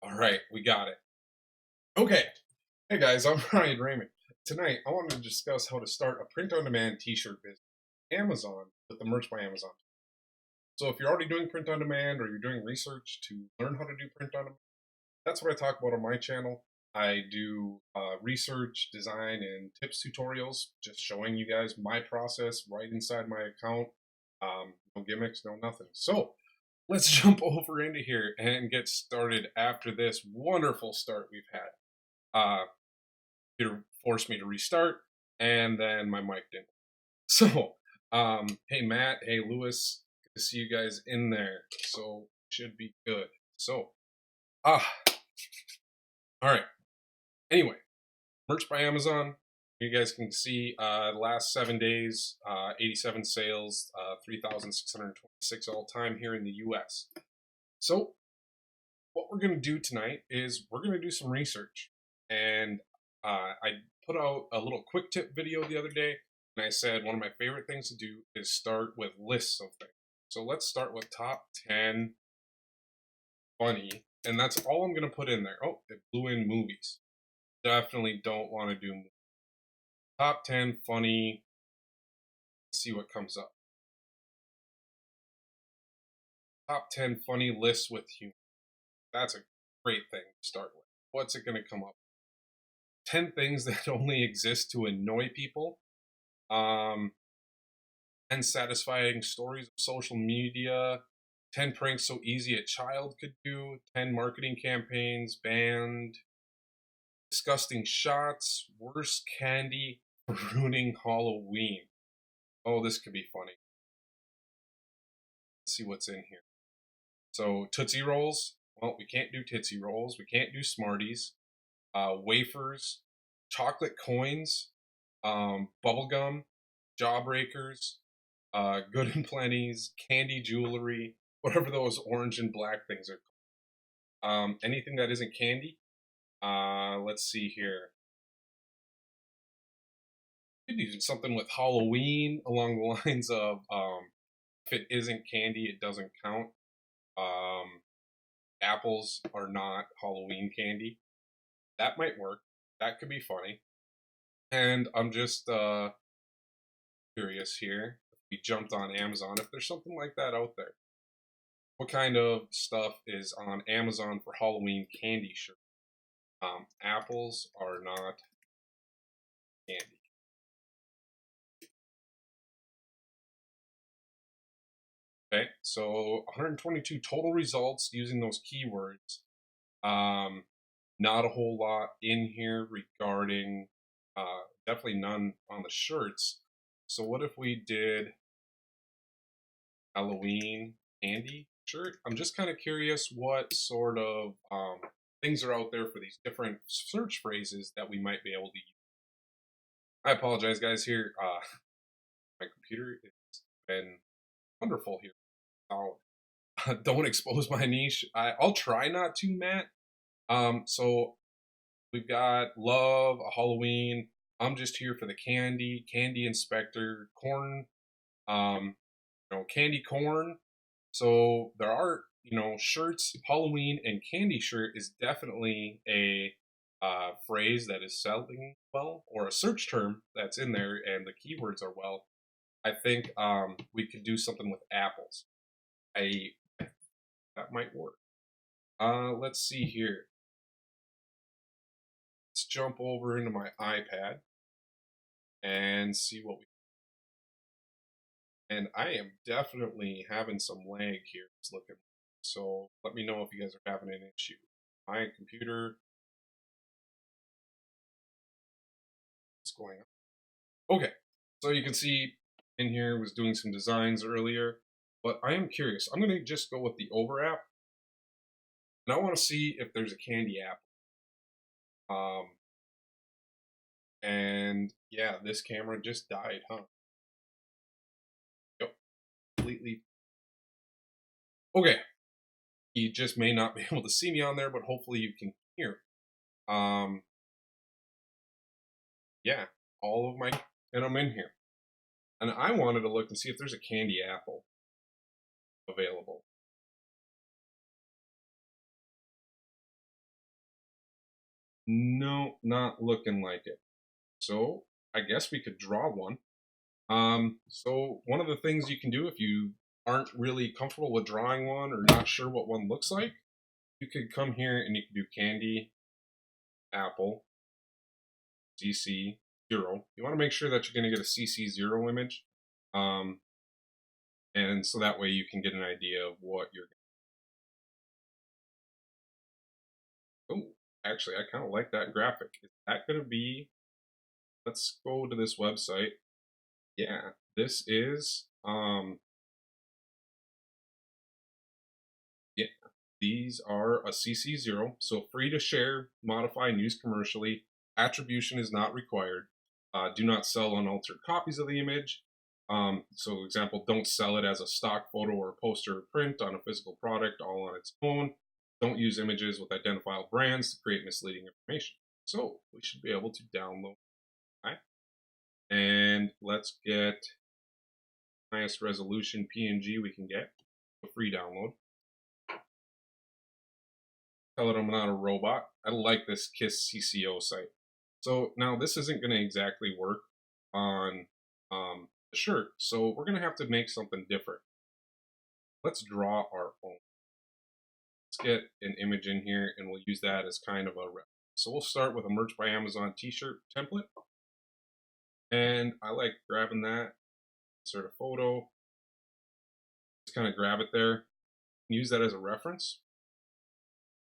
All right, we got it. Okay. Hey guys, I'm Ryan Raymond. Tonight, I wanted to discuss how to start a print-on-demand t-shirt business on Amazon with the Merch by Amazon. So if you're already doing print-on-demand or you're doing research to learn how to do print-on-demand, that's what I talk about on my channel. I do research, design, and tips tutorials, just showing you guys my process right inside my account. No gimmicks, no nothing. So let's jump over into here and get started after this wonderful start we've had. It forced me to restart, and then my mic didn't. So, hey Matt, hey Lewis, good to see you guys in there. So should be good. So, all right. Anyway, Merch by Amazon. You guys can see the last 7 days, 87 sales, 3,626 all time here in the U.S. So, what we're going to do tonight is we're going to do some research. And I put out a little quick tip video the other day, and I said one of my favorite things to do is start with lists of things. So let's start with top 10 funny, and that's all I'm going to put in there. Oh, it blew in movies. Definitely don't want to do movies. Top 10 funny. Let's see what comes up. Top 10 funny lists with humor. That's a great thing to start with. What's it going to come up? 10 things that only exist to annoy people. 10 satisfying stories of social media. 10 pranks so easy a child could do. 10 marketing campaigns banned. Disgusting shots. Worst candy for ruining Halloween. Oh, this could be funny. Let's see what's in here. So, Tootsie Rolls. Well, we can't do Tootsie Rolls. We can't do Smarties. Wafers. Chocolate coins. Bubblegum. Jawbreakers. Good and Plenty's. Candy jewelry. Whatever those orange and black things are called. Anything that isn't candy. Let's see here. Could do something with Halloween along the lines of if it isn't candy, it doesn't count. Apples are not Halloween candy. That might work. That could be funny. And I'm just curious here. If we jumped on Amazon, if there's something like that out there. What kind of stuff is on Amazon for Halloween candy shirt? Apples are not candy. Okay, so 122 total results using those keywords. Not a whole lot in here regarding, definitely none on the shirts. So what if we did Halloween candy shirt? I'm just kind of curious what sort of things are out there for these different search phrases that we might be able to use. I apologize, guys. Here, my computer has been wonderful here. Don't expose my niche. I'll try not to, Matt. So we've got love, a Halloween. I'm just here for the candy inspector, corn, candy corn. So there are, shirts. Halloween and candy shirt is definitely a phrase that is selling well, or a search term that's in there, and the keywords are well. I think we could do something with apples. That might work. Let's see here. Let's jump over into my iPad and see what we. And I am definitely having some lag here. It's looking. So let me know if you guys are having an issue. My computer is going on. Okay, so you can see in here was doing some designs earlier, but I am curious. I'm gonna just go with the over app, and I want to see if there's a candy app. And yeah, this camera just died, huh? Yep, completely. Okay, you just may not be able to see me on there, but hopefully you can hear. Yeah, all of my, and I'm in here. And I wanted to look and see if there's a candy apple available. No, not looking like it. So I guess we could draw one. So one of the things you can do if you aren't really comfortable with drawing one or not sure what one looks like, you could come here and you can do candy, apple, CC0. You want to make sure that you're going to get a CC0 image. And so that way you can get an idea of what you're. Oh, actually, I kind of like that graphic. Is that going to be? Let's go to this website. Yeah, this is. Yeah, these are a CC0, so free to share, modify, and use commercially. Attribution is not required. Do not sell unaltered copies of the image. So, example, don't sell it as a stock photo or poster or print on a physical product all on its own. Don't use images with identifiable brands to create misleading information. So, we should be able to download. Right? And let's get highest resolution PNG we can get. A free download. Tell it I'm not a robot. I like this KISS CCO site. So now this isn't going to exactly work on the shirt, so we're going to have to make something different. Let's draw our own. Let's get an image in here and we'll use that as kind of a reference. So we'll start with a Merch by Amazon t-shirt template. And I like grabbing that, insert a photo, just kind of grab it there, use that as a reference.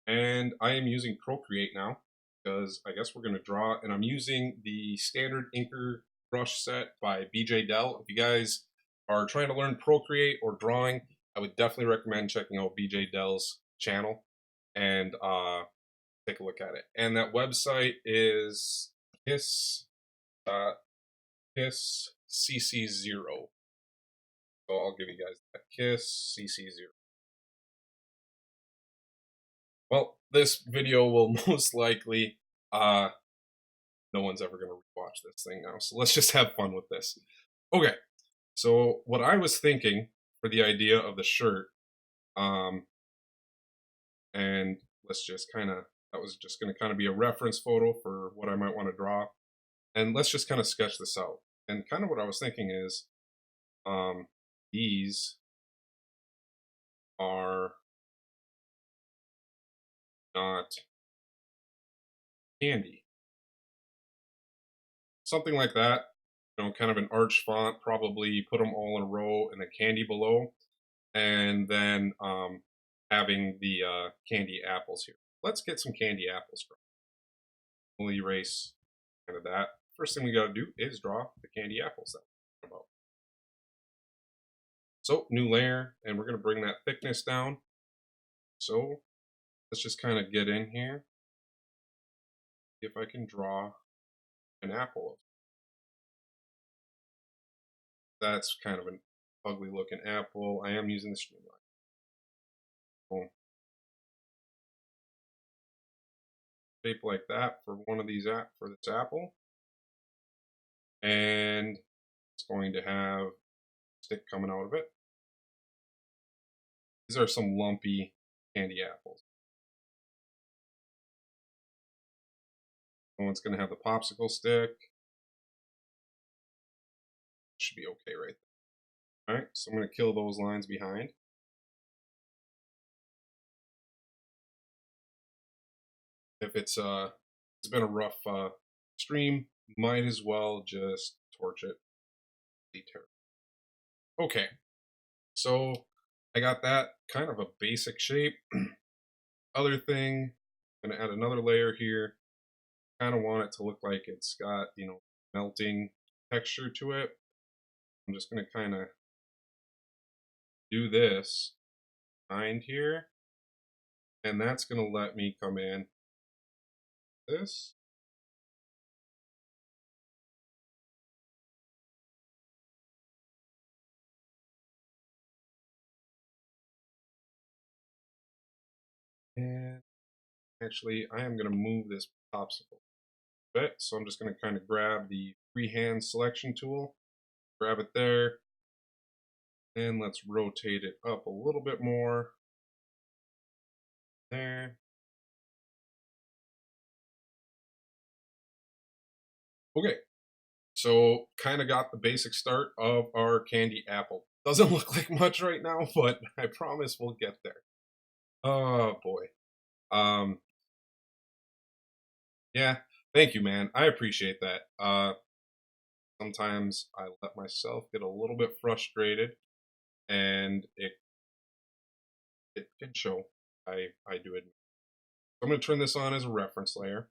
And I am using Procreate now because I guess we're going to draw, and I'm using the standard inker brush set by Beejay Delongs. If you guys are trying to learn Procreate or drawing, I would definitely recommend checking out Beejay Delongs' channel and take a look at it. And that website is KISS.KISSCC0. So I'll give you guys that, KISSCC0. Well, this video will most likely, no one's ever going to rewatch this thing now, so let's just have fun with this. Okay, so what I was thinking for the idea of the shirt, and let's just kind of, that was just going to kind of be a reference photo for what I might want to draw, and let's just kind of sketch this out. And kind of what I was thinking is, these are not candy. Something like that, you know, kind of an arch font, probably put them all in a row and then candy below, and then having the candy apples here. Let's get some candy apples. We'll erase kind of that. First thing we got to do is draw the candy apples that we're talking about. So new layer, and we're going to bring that thickness down. So let's just kind of get in here. See if I can draw an apple. That's kind of an ugly looking apple. I am using the streamline. Boom. Shape like that for one of these for this apple, and it's going to have stick coming out of it. These are some lumpy candy apples. One's going to have the popsicle stick. Should be okay right there. All right, so I'm going to kill those lines behind. If it's been a rough stream, might as well just torch it. Okay, so I got that kind of a basic shape. Other thing, I'm gonna add another layer here. Kind of want it to look like it's got, you know, melting texture to it. I'm just gonna kind of do this behind here, and that's gonna let me come in this. And actually, I am going to move this popsicle a bit. So I'm just going to kind of grab the freehand selection tool, grab it there, and let's rotate it up a little bit more. There. Okay, so kind of got the basic start of our candy apple. Doesn't look like much right now, but I promise we'll get there. Oh boy. Um, yeah, thank you, man. I appreciate that. Sometimes I let myself get a little bit frustrated, and it can show. I do it. I'm going to turn this on as a reference layer,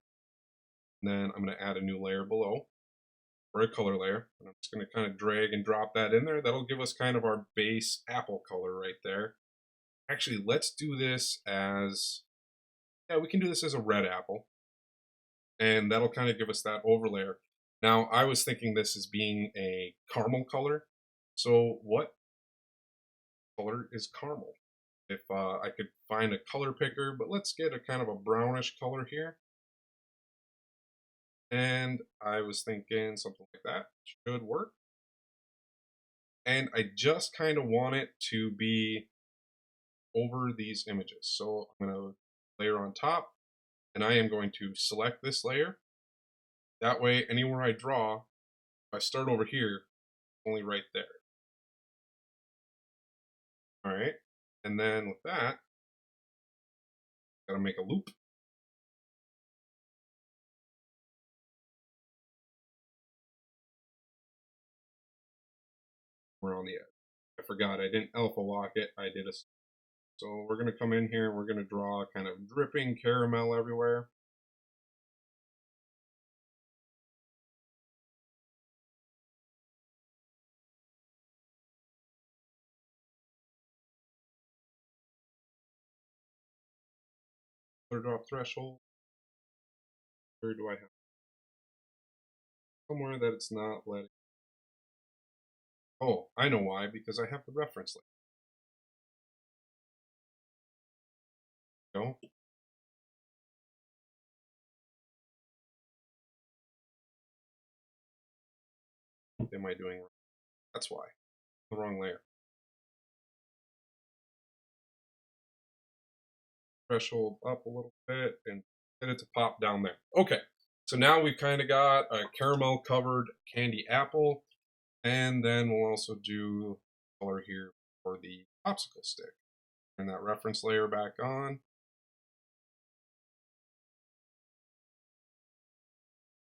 and then I'm going to add a new layer below, or a color layer. And I'm just going to kind of drag and drop that in there. That'll give us kind of our base apple color right there. Actually, let's do this as, yeah, we can do this as a red apple. And that'll kind of give us that overlayer. Now, I was thinking this as being a caramel color. So what color is caramel? If I could find a color picker, but let's get a kind of a brownish color here. And I was thinking something like that should work. And I just kind of want it to be over these images. So I'm going to layer on top, and I am going to select this layer. That way, anywhere I draw, if I start over here, only right there. All right. And then with that, gotta make a loop. We're on the edge. I forgot I didn't alpha lock it. I did a. So we're gonna come in here and we're gonna draw kind of dripping caramel everywhere. Color drop threshold. Where do I have? Somewhere that it's not letting. Oh, I know why, because I have the reference layer. No? What am I doing wrong? That's why. The wrong layer. Threshold up a little bit and get it to pop down there. Okay, so now we've kind of got a caramel covered candy apple, and then we'll also do color here for the popsicle stick. Turn that reference layer back on.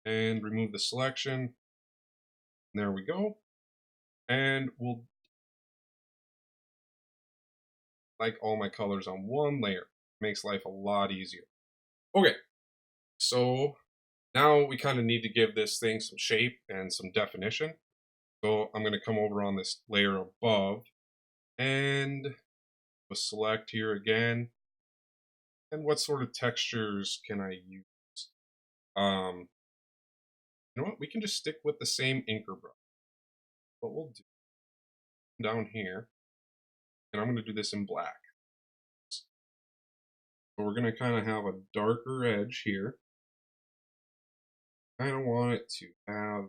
And remove the selection. There we go. And we'll like all my colors on one layer. Makes life a lot easier. Okay, so now we kind of need to give this thing some shape and some definition. So I'm going to come over on this layer above and we'll select here again. And what sort of textures can I use? You know what? We can just stick with the same inker brush. What we'll do down here, and I'm going to do this in black. So we're going to kind of have a darker edge here. I kind of want it to have,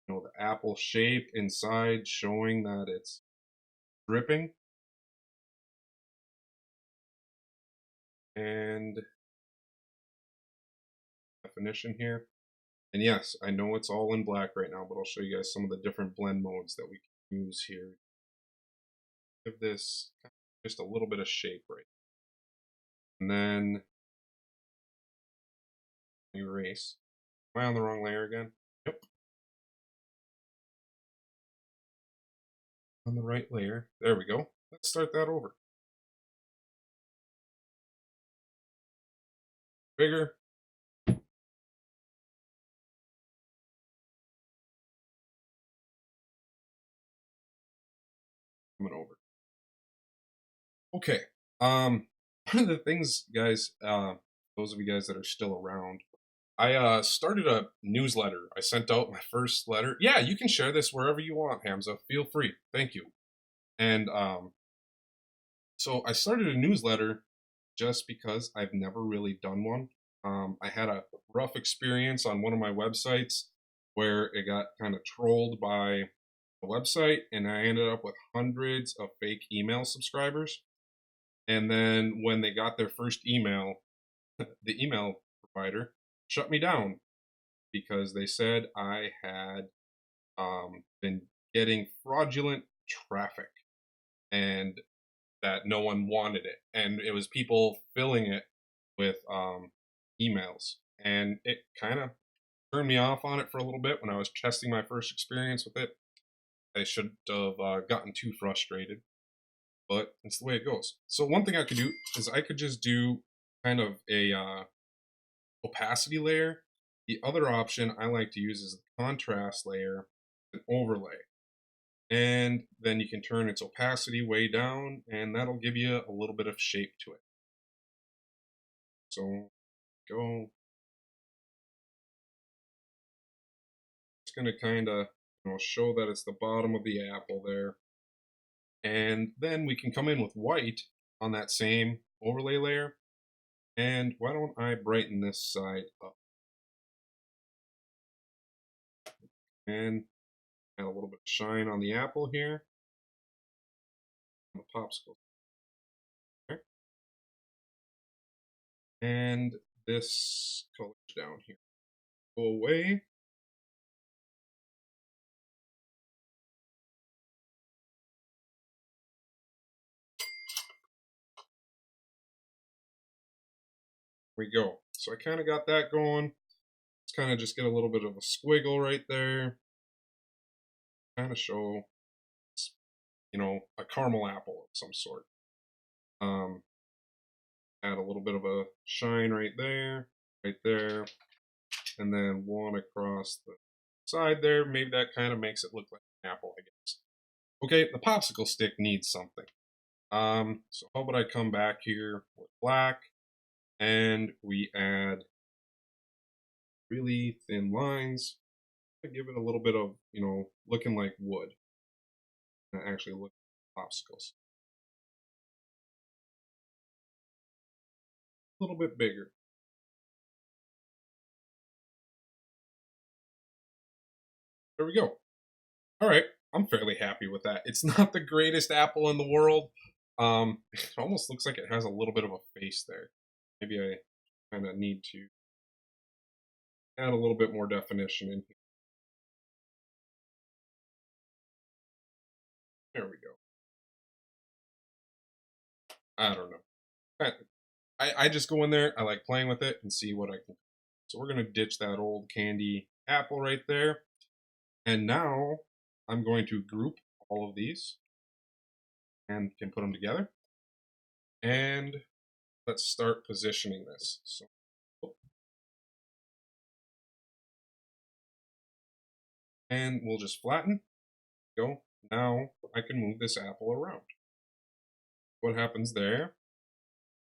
you know, the apple shape inside showing that it's dripping. And definition here. And yes, I know it's all in black right now, but I'll show you guys some of the different blend modes that we can use here. Give this just a little bit of shape right. And then erase. Am I on the wrong layer again? Yep. On the right layer. There we go. Let's start that over. Bigger. Coming over. Okay. One of the things, guys, those of you guys that are still around, I started a newsletter. I sent out my first letter. Yeah, you can share this wherever you want, Hamza. Feel free. Thank you. And so I started a newsletter just because I've never really done one. I had a rough experience on one of my websites where it got kind of trolled by the website, and I ended up with hundreds of fake email subscribers. And then when they got their first email, the email provider shut me down because they said I had been getting fraudulent traffic and that no one wanted it. And it was people filling it with emails. And it kind of turned me off on it for a little bit when I was testing my first experience with it. I shouldn't have gotten too frustrated, but it's the way it goes. So one thing I could do is I could just do kind of a opacity layer. The other option I like to use is the contrast layer, an overlay. And then you can turn its opacity way down, and that'll give you a little bit of shape to it. So go. It's going to kind of show that it's the bottom of the apple there. And then we can come in with white on that same overlay layer. And why don't I brighten this side up? And add a little bit of shine on the apple here. On the popsicle. Okay. And this color down here. Go away. We go. So I kind of got that going. Let's kind of just get a little bit of a squiggle right there. Kind of show, a caramel apple of some sort. Add a little bit of a shine right there, and then one across the side there. Maybe that kind of makes it look like an apple, I guess. Okay, the popsicle stick needs something. So how about I come back here with black, and we add really thin lines to give it a little bit of, looking like wood. And actually look like popsicles. A little bit bigger. There we go. All right, I'm fairly happy with that. It's not the greatest apple in the world. It almost looks like it has a little bit of a face there. Maybe I kind of need to add a little bit more definition in here. There we go. I don't know. I just go in there, I like playing with it and see what I can. So we're going to ditch that old candy apple right there. And now I'm going to group all of these and can put them together. And let's start positioning this. So, and we'll just flatten. Go. Now I can move this apple around. What happens there?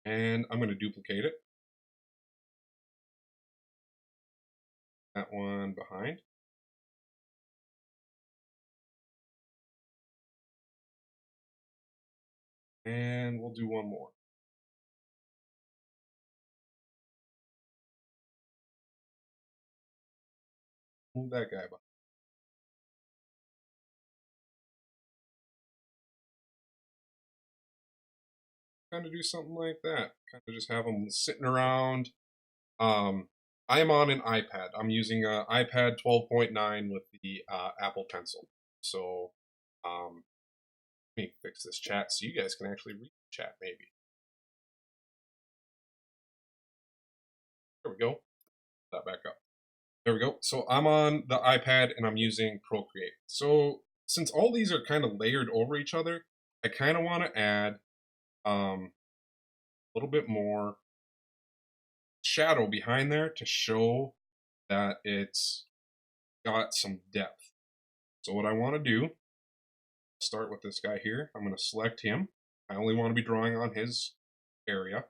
And I'm going to duplicate it. That one behind. And we'll do one more. Move that guy behind. Kind of do something like that. Kind of just have them sitting around. I am on an iPad. I'm using an iPad 12.9 with the Apple Pencil. So let me fix this chat so you guys can actually read the chat maybe. There we go. That back up. There we go. So I'm on the iPad and I'm using Procreate. So since all these are kind of layered over each other, I kind of want to add a little bit more shadow behind there to show that it's got some depth. So what I want to do, start with this guy here. I'm going to select him. I only want to be drawing on his area.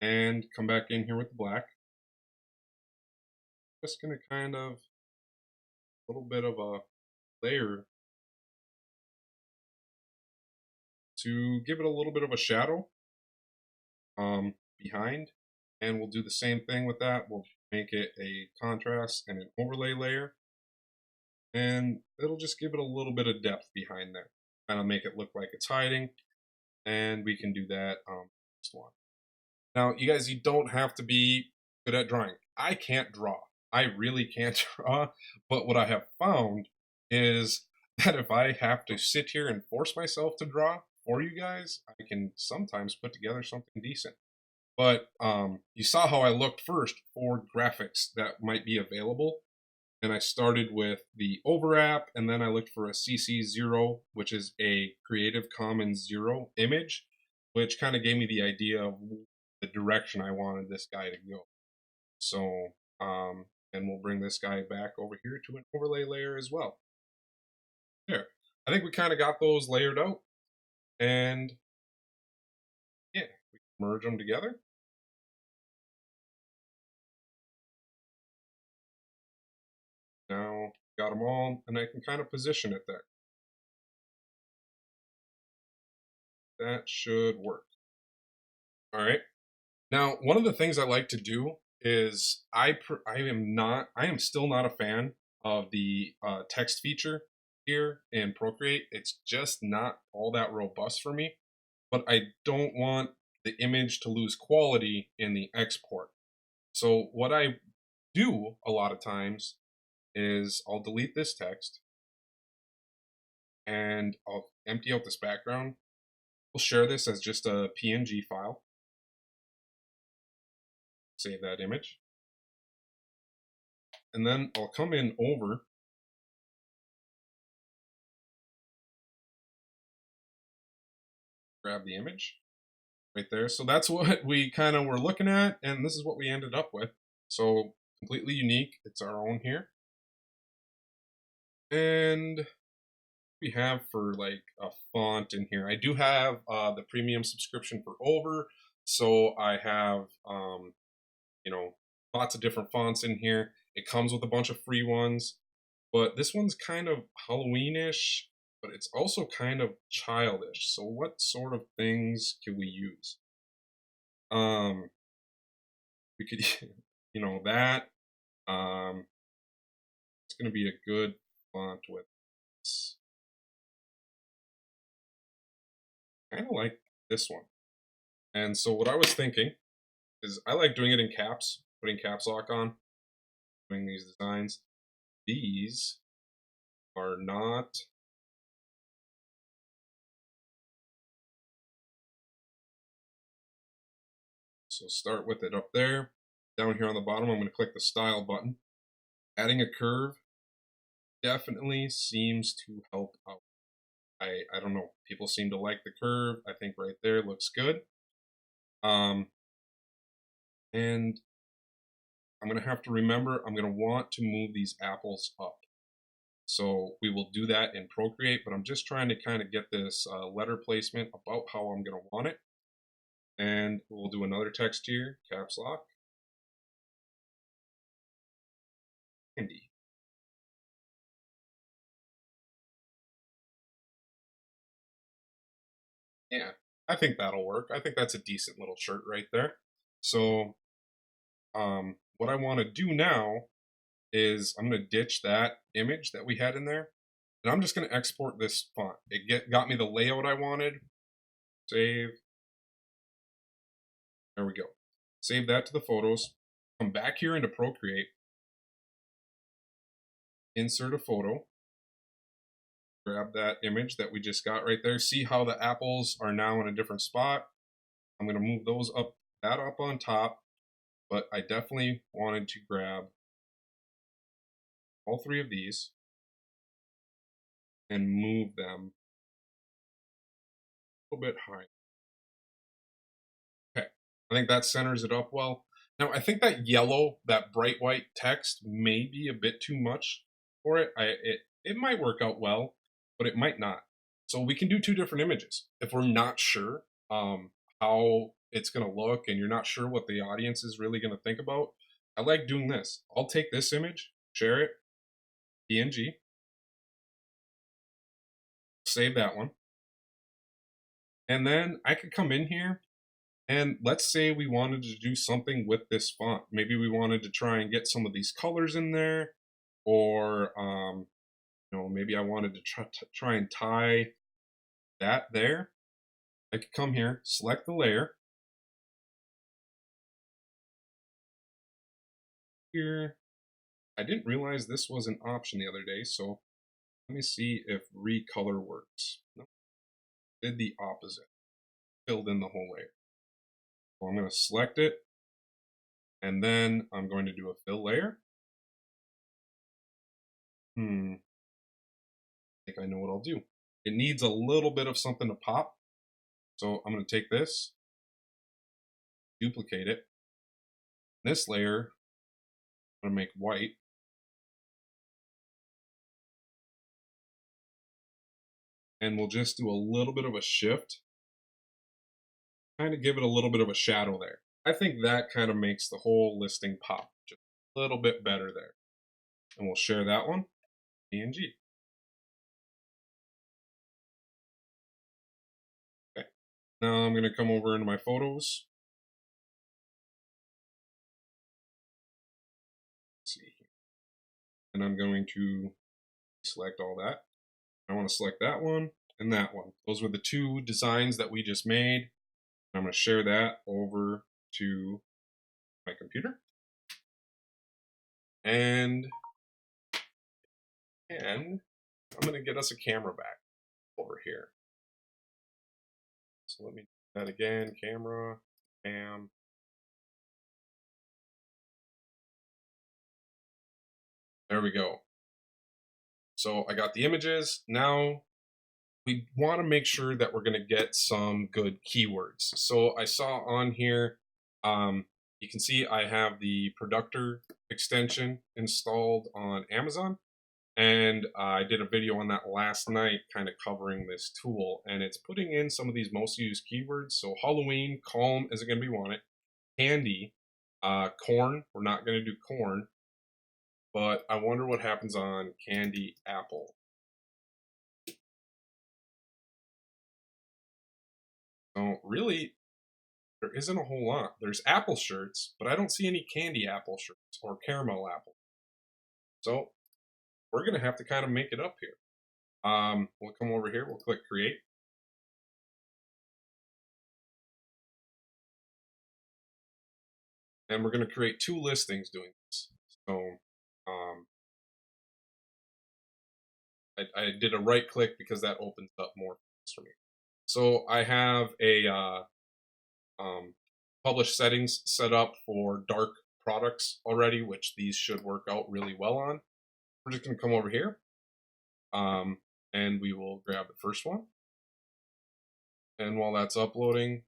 And come back in here with the black. Just going to kind of, a little bit of a layer to give it a little bit of a shadow behind. And we'll do the same thing with that. We'll make it a contrast and an overlay layer. And it'll just give it a little bit of depth behind there. Kind of make it look like it's hiding. And we can do that next one. Now, you guys, you don't have to be good at drawing. I can't draw. I really can't draw, but what I have found is that if I have to sit here and force myself to draw for you guys, I can sometimes put together something decent. But you saw how I looked first for graphics that might be available. And I started with the Overwrap, and then I looked for a CC0, which is a Creative Commons Zero image, which kind of gave me the idea of the direction I wanted this guy to go. So, and we'll bring this guy back over here to an overlay layer as well. There. I think we kind of got those layered out, and yeah, we can merge them together. Now, got them all, and I can kind of position it there. That should work. All right. Now, one of the things I like to do is I am still not a fan of the text feature here in Procreate. It's just not all that robust for me, but I don't want the image to lose quality in the export. So what I do a lot of times is I'll delete this text and I'll empty out this background. We'll share this as just a PNG file. Save that image. And then I'll come in over grab the image right there. So that's what we kind of were looking at, and this is what we ended up with. So completely unique. It's our own here. And we have for like a font in here. I do have the premium subscription for Over, so I have you know, lots of different fonts in here. It comes with a bunch of free ones, but this one's kind of Halloweenish, but it's also kind of childish. So what sort of things can we use? We could, you know, that. It's going to be a good font with this. Kind of like this one. And so what I was thinking is I like doing it in caps, putting caps lock on, doing these designs. These are not. So start with it up there. Down here on the bottom, I'm going to click the style button. Adding a curve definitely seems to help out. I don't know. People seem to like the curve. I think right there looks good. And I'm going to have to remember, I'm going to want to move these apples up. So we will do that in Procreate, but I'm just trying to kind of get this letter placement about how I'm going to want it. And we'll do another text here, caps lock. Candy. Yeah, I think that'll work. I think that's a decent little shirt right there. So what I want to do now is I'm going to ditch that image that we had in there, and I'm just going to export this font. It got me the layout I wanted. Save. There we go. Save that to the photos. Come back here into Procreate. Insert a photo. Grab that image that we just got right there. See how the apples are now in a different spot. I'm going to move those up, that up on top, but I definitely wanted to grab all three of these and move them a little bit higher. Okay, I think that centers it up well. Now, I think that yellow, that bright white text may be a bit too much for it. It might work out well, but it might not. So we can do two different images. If we're not sure how it's going to look and you're not sure what the audience is really going to think about, I like doing this. I'll take this image, share it, PNG, save that one. And then I could come in here and let's say we wanted to do something with this font. Maybe we wanted to try and get some of these colors in there, or you know, maybe I wanted to try and tie that there. I could come here, select the layer. Here, I didn't realize this was an option the other day, so let me see if recolor works. Nope. Did the opposite. Filled in the whole layer. So I'm going to select it, and then I'm going to do a fill layer. I think I know what I'll do. It needs a little bit of something to pop. So I'm going to take this, duplicate it. This layer, I'm going to make white. And we'll just do a little bit of a shift. Kind of give it a little bit of a shadow there. I think that kind of makes the whole listing pop just a little bit better there. And we'll share that one, PNG. Okay. Now I'm going to come over into my photos. Let's see here. And I'm going to select all that. I want to select that one and that one. Those were the two designs that we just made. I'm going to share that over to my computer. And I'm going to get us a camera back over here. So let me do that again. Camera, bam. There we go. So I got the images. Now we want to make sure that we're going to get some good keywords. So I saw on here, you can see I have the Productor extension installed on Amazon. And I did a video on that last night, kind of covering this tool. And it's putting in some of these most used keywords. So Halloween, calm isn't going to be wanted. Candy, corn, we're not going to do corn. But I wonder what happens on candy apple. So really, there isn't a whole lot. There's apple shirts, but I don't see any candy apple shirts or caramel apple. So we're going to have to kind of make it up here. We'll come over here, we'll click create. And we're going to create two listings doing this. So I did a right click because that opens up more for me. So I have a publish settings set up for dark products already, which these should work out really well on. We're just going to come over here and we will grab the first one. And while that's uploading,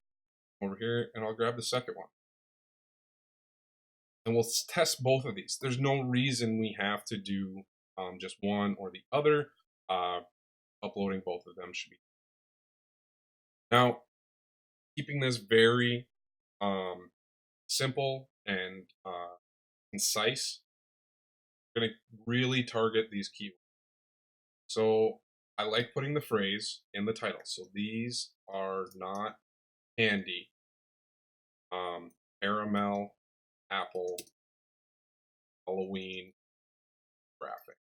over here, and I'll grab the second one. And we'll test both of these. There's no reason we have to do just one or the other. Uploading both of them should be. Now, keeping this very simple and concise, we're going to really target these keywords. So I like putting the phrase in the title. So these are not candy, caramel, apple, Halloween, graphic.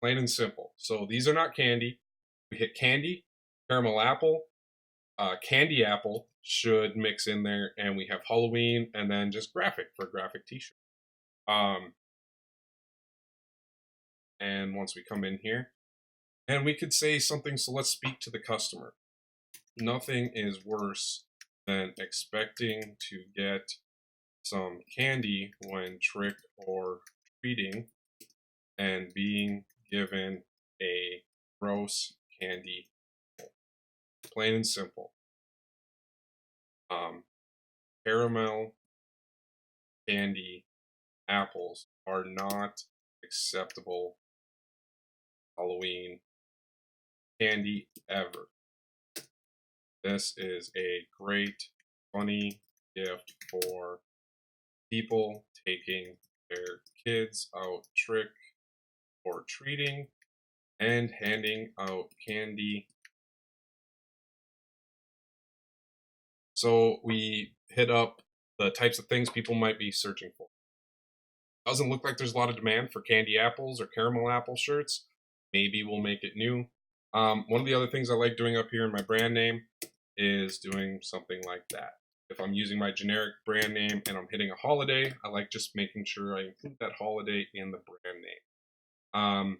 Plain and simple. So these are not candy. We hit candy, caramel apple, candy apple should mix in there, and we have Halloween, and then just graphic for graphic t-shirt. And once we come in here, and we could say something, so let's speak to the customer. Nothing is worse than expecting to get some candy when trick or treating and being given a gross candy. Plain and simple. Caramel, candy, apples are not acceptable Halloween candy ever. This is a great, funny gift for people taking their kids out trick or treating and handing out candy. So we hit up the types of things people might be searching for. Doesn't look like there's a lot of demand for candy apples or caramel apple shirts. Maybe we'll make it new. One of the other things I like doing up here in my brand name is doing something like that. If I'm using my generic brand name and I'm hitting a holiday, I like just making sure I include that holiday in the brand name.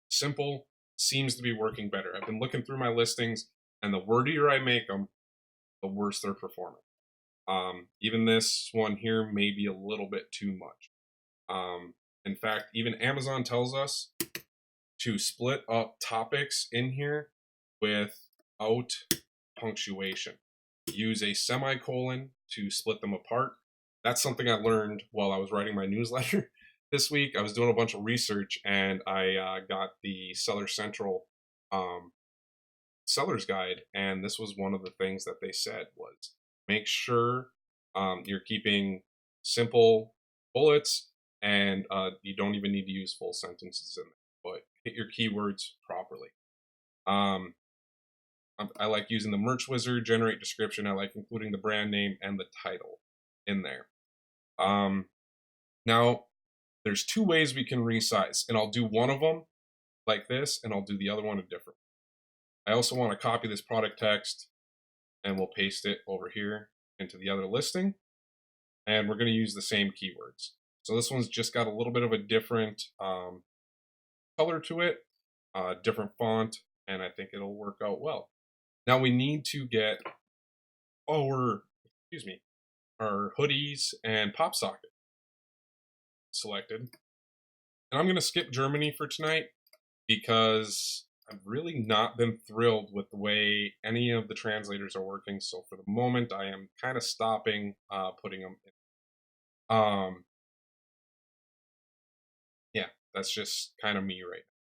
Simple seems to be working better. I've been looking through my listings, and the wordier I make them, the worse they're performing. Even this one here may be a little bit too much. In fact, even Amazon tells us to split up topics in here without punctuation. Use a semicolon to split them apart. That's something I learned while I was writing my newsletter this week. I was doing a bunch of research, and I got the Seller Central seller's guide, and this was one of the things that they said was make sure you're keeping simple bullets, and you don't even need to use full sentences in there, but hit your keywords properly. I like using the merch wizard, generate description. I like including the brand name and the title in there. Now, there's two ways we can resize, and I'll do one of them like this, and I'll do the other one a different. I also want to copy this product text, and we'll paste it over here into the other listing, and we're going to use the same keywords. So this one's just got a little bit of a different color to it, different font, and I think it'll work out well. Now we need to get our hoodies and pop socket selected. And I'm going to skip Germany for tonight because I've really not been thrilled with the way any of the translators are working. So for the moment, I am kind of stopping putting them in. Yeah, that's just kind of me right now.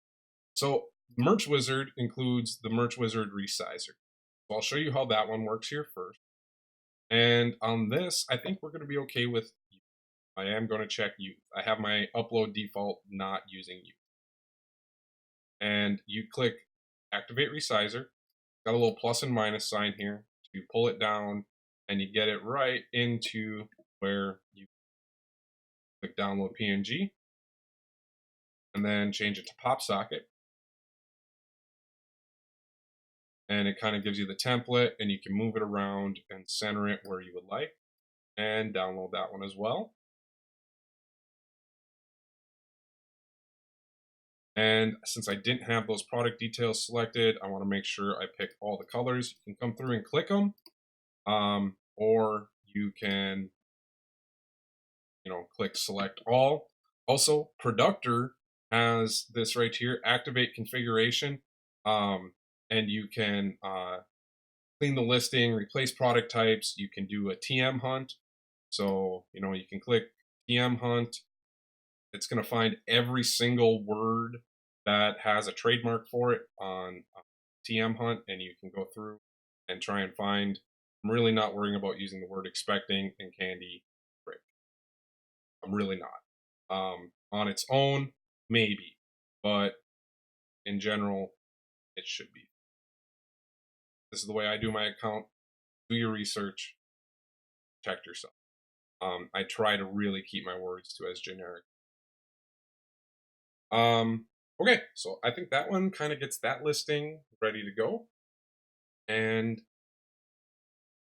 So Merch Wizard includes the Merch Wizard Resizer. So I'll show you how that one works here first. And on this, I think we're going to be okay with youth. I am going to check youth. I have my upload default not using youth. And you click Activate Resizer. Got a little plus and minus sign here. You pull it down, and you get it right into where you click Download PNG. And then change it to Pop Socket. And it kind of gives you the template, and you can move it around and center it where you would like, and download that one as well. And since I didn't have those product details selected, I want to make sure I pick all the colors. You can come through and click them, or you can, click select all. Also, Productor has this right here, activate configuration. And you can clean the listing, replace product types. You can do a TM hunt. So, you can click TM hunt. It's going to find every single word that has a trademark for it on TM hunt, and you can go through and try and find. I'm really not worrying about using the word expecting and candy break. I'm really not. On its own, maybe, but in general, it should be. This is the way I do my account. Do your research. Protect yourself. I try to really keep my words to as generic. Okay, so I think that one kind of gets that listing ready to go. And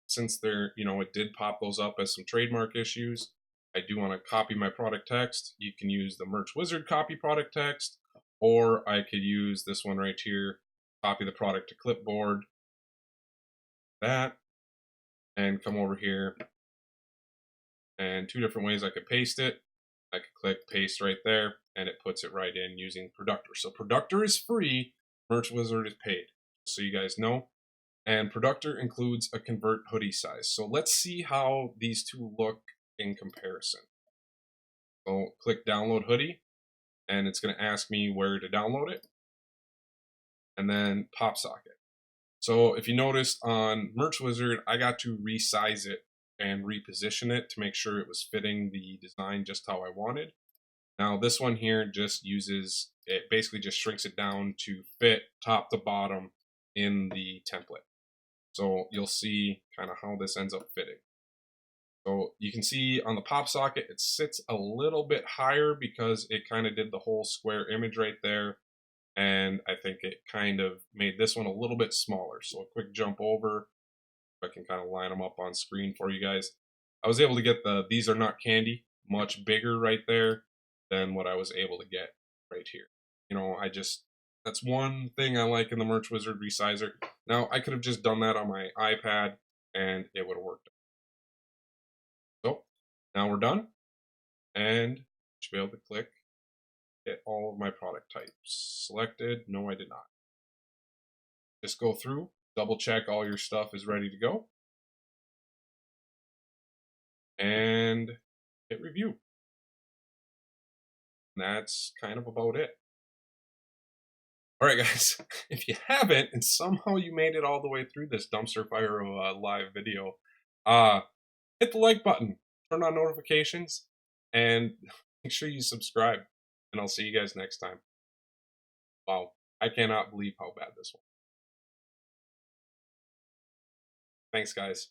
since it did pop those up as some trademark issues, I do want to copy my product text. You can use the Merch Wizard copy product text, or I could use this one right here, copy the product to clipboard, that, and come over here. And two different ways I could paste it. I could click paste right there, and it puts it right in using Productor. So Productor is free, Merch Wizard is paid, so you guys know. And Productor includes a convert hoodie size. So let's see how these two look in comparison. So click download hoodie, and it's going to ask me where to download it. And then pop socket. So if you noticed on Merch Wizard, I got to resize it and reposition it to make sure it was fitting the design just how I wanted. Now this one here just basically just shrinks it down to fit top to bottom in the template. So you'll see kind of how this ends up fitting. So you can see on the pop socket, it sits a little bit higher because it kind of did the whole square image right there. And I think it kind of made this one a little bit smaller. So a quick jump over, I can kind of line them up on screen for you guys. I was able to get the These Are Not Candy much bigger right there than what I was able to get right here. You know, that's one thing I like in the Merch Wizard resizer. Now, I could have just done that on my iPad and it would have worked. So, now we're done, and you should be able to click, get all of my product types selected. No, I did not. Just go through, double check all your stuff is ready to go, and hit review. And that's kind of about it. All right, guys, if you haven't, and somehow you made it all the way through this dumpster fire of a live video, hit the like button, turn on notifications, and make sure you subscribe. And I'll see you guys next time. Wow, I cannot believe how bad this was. Thanks, guys.